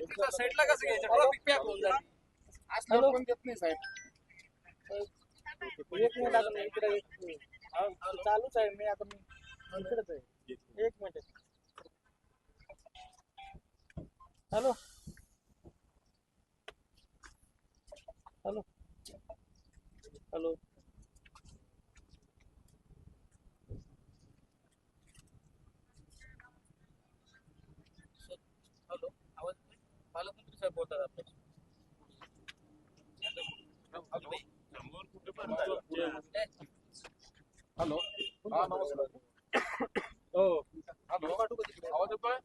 तिथं साईडला कसं घ्यायचं ट्रॉफिक पॅक होऊन जाईल असल्यावर पण देत नाही साहेब. एक मिनिट आता मी इकडे चालूच आहे. मी आता इकडेच आहे. एक minute. Hello hello hello hello आवाज पालकमंत्री साहेब बोलतात आपल्या हॅलो हा नमस्कार. हो हॅलो आवाज येतोय?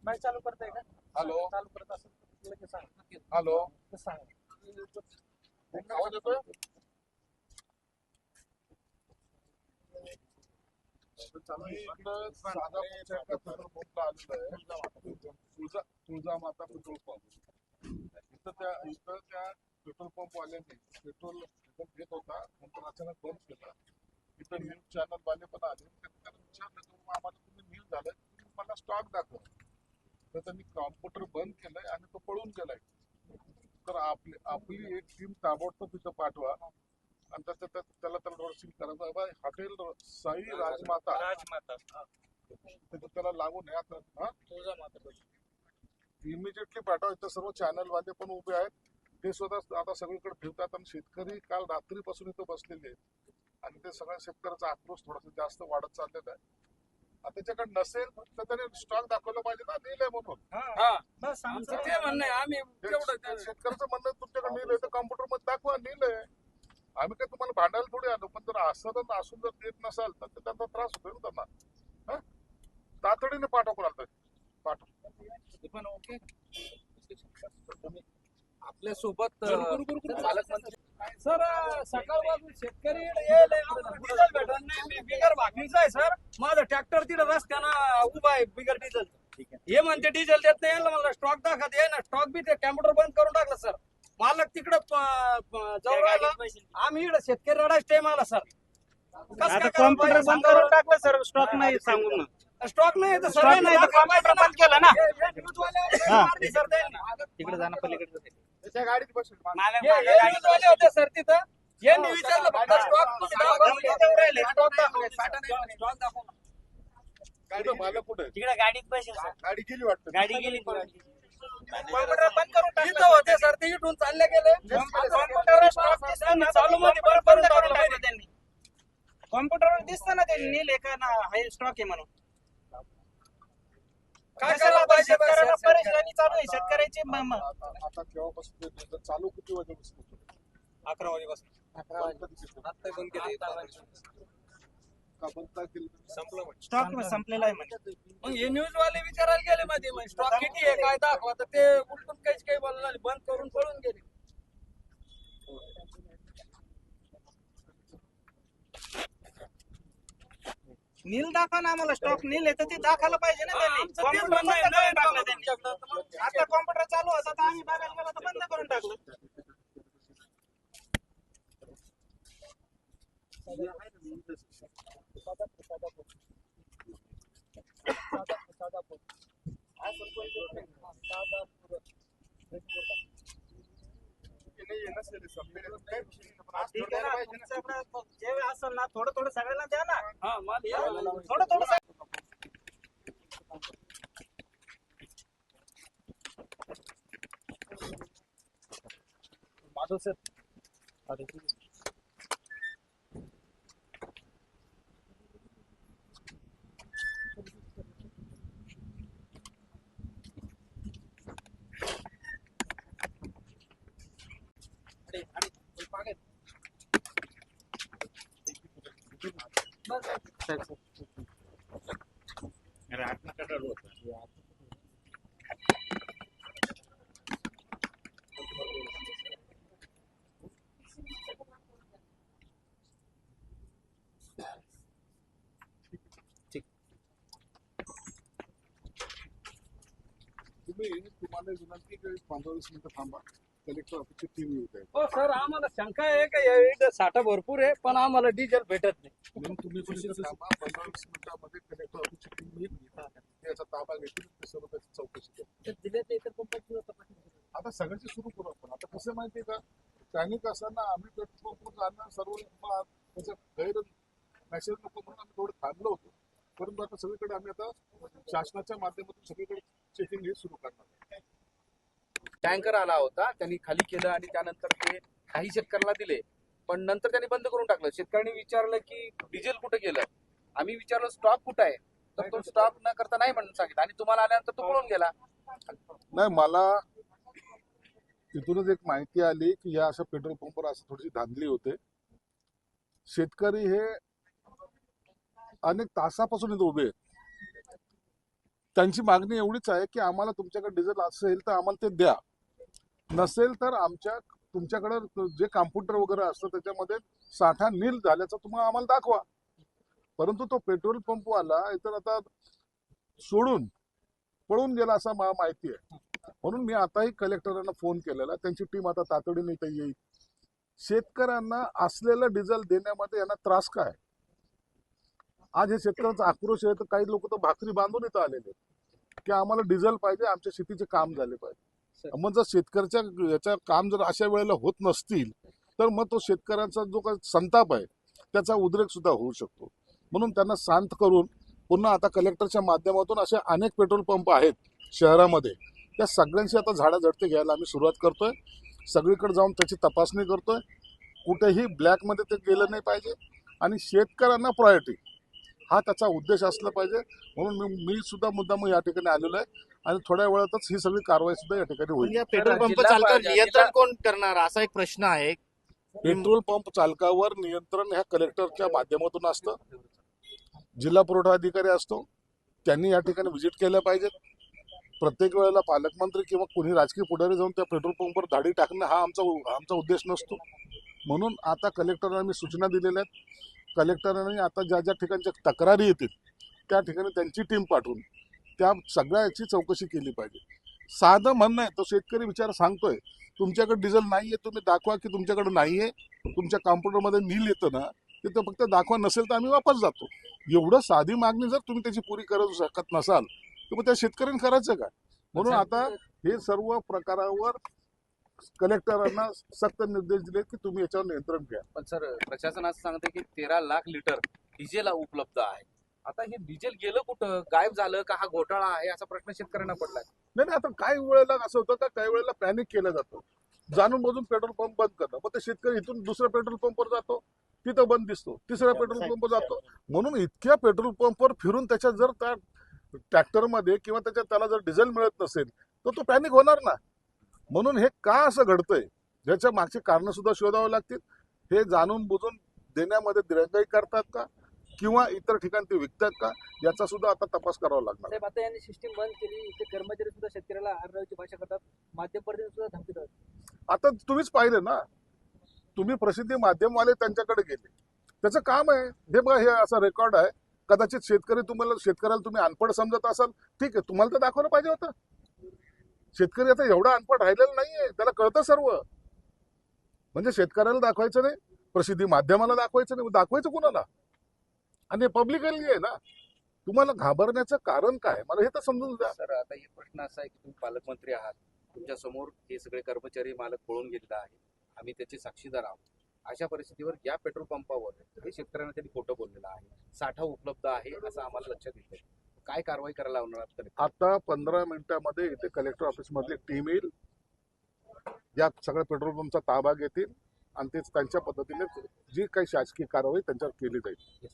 नाही चालू करताय का? हॅलो चालू करत असेल लगेच सांग. हॅलो सांग. आवाज येतोय? तुळजा माता पेट्रोल पंप इथं त्या पेट्रोल पंप वाल्यांनी पेट्रोल घेत होता, नंतर अचानक बंद केला. इथं न्यूज चॅनल वाले पण आले, त्यांना विचारलं आम्हाला तुम्ही न्यूज झालं, तुम्ही मला स्टॉक दाखवा. तर त्यांनी कॉम्प्युटर बंद केलंय आणि तो पळून गेलाय. तर आपली एक टीम ताबडतोब तिथं पाठवा आणि त्याला रोडसील करा. हॉटेल साई राजमाता त्याला लागून आहे आता. इमिजिएटली पाठवा. इथं सर्व चॅनल वाले पण उभे आहेत, ते सुद्धा आता सगळीकडे फिरतात. आणि शेतकरी काल रात्रीपासून इथं बसलेले आहेत आणि ते सगळ्या शेतकऱ्याचा आक्रोश थोडासा जास्त वाढत चाललेला आहे. त्याच्याकडे नसेल तर त्याने स्टॉक दाखवलं पाहिजे ना, नेलंय म्हणून. आमचं ते म्हणणं आहे. आम्ही शेतकऱ्याचं म्हणणं तुमच्याकडे नेलंय तर कॉम्प्युटर मध्ये दाखवा नेलंय. आम्ही काय तुम्हाला भांडायला थोडी आलो, पण जर असं असून जर देत नसाल तर त्यांना त्रास होतो ना त्यांना. तातडीने पाठवा कोणाला पाठव. पण ओके आपल्या सोबत पालकमंत्री सर सकाळपासून शेतकरी डिझेल भेटत नाही. मी बिगर भाकरीचा आहे सर. माझं ट्रॅक्टर तिथं रस्त्यानं उभा आहे बिगर डिझेल. हे म्हणते डिझेल देत नाही. मला स्टॉक दाखवत आहे ना, स्टॉक बी ते कॅम्प्युटर बंद करून टाकलं सर. मालक तिकडं जाऊन राहिला. आम्ही इकडं शेतकरी रडायच टाइम आला सर. कॉम्प्युटर बंद करून टाकलं सर. स्टॉक नाही सांगून स्टॉक नाही तर सर कॉम्प्युटर बंद केलं ना. सर तिकडे जाणं पलीकडे त्याच्या गाडीत बसून होते सर तिथं. यांनी विचारलं फक्त स्टॉक गाडी मालक कुठे तिकडे गाडीत बसेल सर. गाडी गेली वाटतं. गाडी गेली. कॉम्प्युटर बंद करून टाकलं होते सर. ते इथून चालले गेले. चालू मध्ये बरं बंद करून टाकलं त्यांनी. कॉम्प्युटरवर दिसतं ना ते नील एका हाय स्टॉक आहे म्हणून. काय करायला पाहिजे शेतकऱ्याला परेशानी चालू आहे शेतकऱ्याची. आता केव्हापासून चालू किती वाजेपासून? 11 वाजेपासून. 11 वाजता आता बंद केले. स्टॉक संपलेला आहे म्हणजे. मग हे न्यूज वाले विचारायला गेले मध्ये मग स्टॉक किती आहे काय दाखवा, तर ते उलटून काहीच काही बोलणार बंद करून पळून गेले. नील दाखवा ना आम्हाला. स्टॉक नील आहे तर ते दाखवायला पाहिजे ना त्यांनी. कॉम्प्युटर बंद करून टाकलं त्यांनी. आता कॉम्प्युटर चालू होता तर आम्ही बघायला गेलो तर बंद करून टाकलं. जे असेल ना थोडं थोडं सगळ्यांना द्या ना. थोडं थोडं माधव सर तुम्हाला विनंती की 15-20 मिनिटं थांबा. कलेक्टर ऑफिसची टीम येत आहे. हो सर, आम्हाला शंका आहे का या साठा भरपूर आहे पण आम्हाला डिझेल भेटत नाही. म्हणून तुम्ही थांबा. 15-20 मिनिटांमध्ये कलेक्टर ऑफिसची टीम येईल. याचा ताबा घेतील ते सर्व त्याची चौकशी करतील. आता सगळ्यांची सुरू करू आपण. आता कसं माहितीये का, सैनिक असताना आम्ही पेट्रोल पंप आणणं सर्व त्याचं गैर मेसेज नको म्हणून आम्ही थोडं थांबलो होतो. परंतु आता सगळीकडे आम्ही आता शासनाच्या माध्यमातून सगळीकडे चेकिंग हे सुरू करणार. टँकर आला होता, त्यांनी खाली केलं आणि त्यानंतर ते काही शेतकऱ्यांना दिले, पण नंतर त्यांनी बंद करून टाकलं. शेतकऱ्यांनी विचारलं की डिझेल कुठे गेलं, आम्ही विचारलं स्टॉक कुठे आहे, तर तो स्टॉक न करता नाही म्हणून सांगितलं आणि तुम्हाला आल्यानंतर तो पळून गेला. नाही, मला तिथूनच एक माहिती आली की या अशा पेट्रोल पंपवर असं थोडीशी धांदली होते. शेतकरी हे अनेक तासापासून इथे उभे आहेत. त्यांची मागणी एवढीच आहे की आम्हाला तुमच्याकडे डिझेल असेल तर आम्हाला ते द्या, नसेल तर तुमच्याकडे जे कॉम्प्युटर वगैरे असतं त्याच्यामध्ये साठा नील झाल्याचं तुम्हाला आम्हाला दाखवा. परंतु तो पेट्रोल पंपवाला इतर आता सोडून पळून गेला असं मला माहिती आहे. म्हणून मी आताही कलेक्टरांना फोन केलेला, त्यांची टीम आता तातडीने इथे येईल. शेतकऱ्यांना असलेलं डिझेल देण्यामध्ये यांना त्रास काय? आज हे शेतकऱ्यांचा आक्रोश आहे, तर काही लोक तर भाकरी बांधून इथं आलेले की आम्हाला डिझेल पाहिजे, आमच्या शेतीचे काम झाले पाहिजे. मग जर शेतकऱ्याच्या याचं काम जर अशा वेळेला होत नसतील तर मग तो शेतकऱ्यांचा जो काही संताप आहे त्याचा उद्रेक सुद्धा होऊ शकतो. म्हणून त्यांना शांत करून पुन्हा आता कलेक्टरच्या माध्यमातून असे अनेक पेट्रोल पंप आहेत शहरामध्ये, त्या सगळ्यांची आता झाडाझडती घ्यायला आम्ही सुरुवात करतोय. सगळीकडे जाऊन त्याची तपासणी करतोय. कुठेही ब्लॅकमध्ये ते गेलं नाही पाहिजे आणि शेतकऱ्यांना प्रायोरिटी हा त्याचा उद्देश असला पाहिजे. म्हणून मी सुद्धा मुद्दाम या ठिकाणी आलेलो आहे आणि थोड्या वेळातच ही सगळी कारवाई सुद्धा या ठिकाणी होईल. या पेट्रोल पंप चालकावर नियंत्रण कोण करणार असा एक प्रश्न आहे. पेट्रोल पंप चालकावर नियंत्रण ह्या कलेक्टरच्या माध्यमातून असतं. जिल्हा पुरवठा अधिकारी असतो, त्यांनी या ठिकाणी व्हिजिट केल्या पाहिजेत. प्रत्येक वेळेला पालकमंत्री किंवा कोणी राजकीय पुढारी जाऊन त्या पेट्रोल पंपवर धाडी टाकणं हा आमचा उद्देश नसतो. म्हणून आता कलेक्टरांना मी सूचना दिलेल्या आहेत. कलेक्टरांनी आता ज्या ज्या ठिकाणच्या तक्रारी येतील त्या ठिकाणी त्यांची टीम पाठवून त्या सगळ्याची चौकशी केली पाहिजे. साधं म्हणणं आहे, तो शेतकरी विचार सांगतोय तुमच्याकडे डिझेल नाहीये, तुम्ही दाखवा की तुमच्याकडे नाहीये. तुमच्या कॉम्प्युटरमध्ये नील येतं ना, ते फक्त दाखवा, नसेल तर आम्ही वापस जातो. एवढं साधी मागणी जर तुम्ही त्याची पुरी करू शकत नसाल तर मग त्या शेतकऱ्यांनी करायचं काय? म्हणून आता हे सर्व प्रकारावर कलेक्टरांना सक्त निर्देश दिले की तुम्ही याच्यावर नियंत्रण घ्या. पण सर, प्रशासन असं सांगते की 13 लाख लिटर डिझेल उपलब्ध आहे. आता हे डिझेल गेलं कुठं, गायब झालं का, हा घोटाळा आहे असा प्रश्न शेतकऱ्यांना पडलाय. नाही, आता काही वेळेला असं होतं का काही वेळेला पॅनिक केलं जातं, जाणून बुजून पेट्रोल पंप बंद करणं. मग ते शेतकरी इथून दुसऱ्या पेट्रोल पंपवर जातो, तिथं बंद दिसतो, तिसऱ्या पेट्रोल पंप जातो. म्हणून इतक्या पेट्रोल पंपवर फिरून त्याच्यात जर त्या ट्रॅक्टरमध्ये किंवा त्याला जर डिझेल मिळत नसेल तर तो पॅनिक होणार ना. म्हणून हे का असं घडतंय याच्या मागची कारण सुद्धा शोधावं लागतील. हे जाणून बुजून देण्यामध्ये दिरंगाई करतात का किंवा इतर ठिकाणी ते विकतात का, याचा सुद्धा आता तपास करावा लागणार. साहेब, आता यांनी सिस्टीम बंद केली, इथे कर्मचारी सुद्धा शेतकऱ्याला आरडाओरडीची भाषा करतात, माध्यम प्रतिनिधी सुद्धा धमकी देतात. आता तुम्हीच पाहिले ना, तुम्ही प्रसिद्धी माध्यमवाले त्यांच्याकडे गेले, त्याचं काम आहे हे बघा, हे असा रेकॉर्ड आहे. कदाचित शेतकऱ्याला तुम्ही अनपढ समजत असाल, ठीक आहे, तुम्हाला तर दाखवलं पाहिजे होतं. शेतकरी आता एवढा अनपढ राहिलेला नाहीये, त्याला कळतं सर्व. म्हणजे शेतकऱ्याला दाखवायचं नाही, प्रसिद्धी माध्यमाला दाखवायचं नाही, दाखवायचं कुणाला? आणि पब्लिकली आहे ना. तुम्हाला घाबरण्याचं कारण काय, मला हे तर समजून द्या. सर, आता हे प्रश्न असा आहे की तुम्ही पालकमंत्री आहात, तुमच्या समोर हे सगळे कर्मचारी मालक पळून गेलेला आहे, आम्ही त्याचे साक्षीदार आहोत. अशा परिस्थितीवर या पेट्रोल पंपावर हे शेतकऱ्यांना त्यांनी खोटं बोललेलं आहे, साठा उपलब्ध आहे असं आम्हाला लक्षात येतंय. काय कारवाई करायला लावणार? आता 15 मिनिटांमध्ये इथे कलेक्टर ऑफिस मधली टीम येईल, या सगळ्या पेट्रोल पंपचा ताबा घेतील आणि तेच त्यांच्या पद्धतीने जी काही शासकीय कारवाई त्यांच्यावर केली जाईल.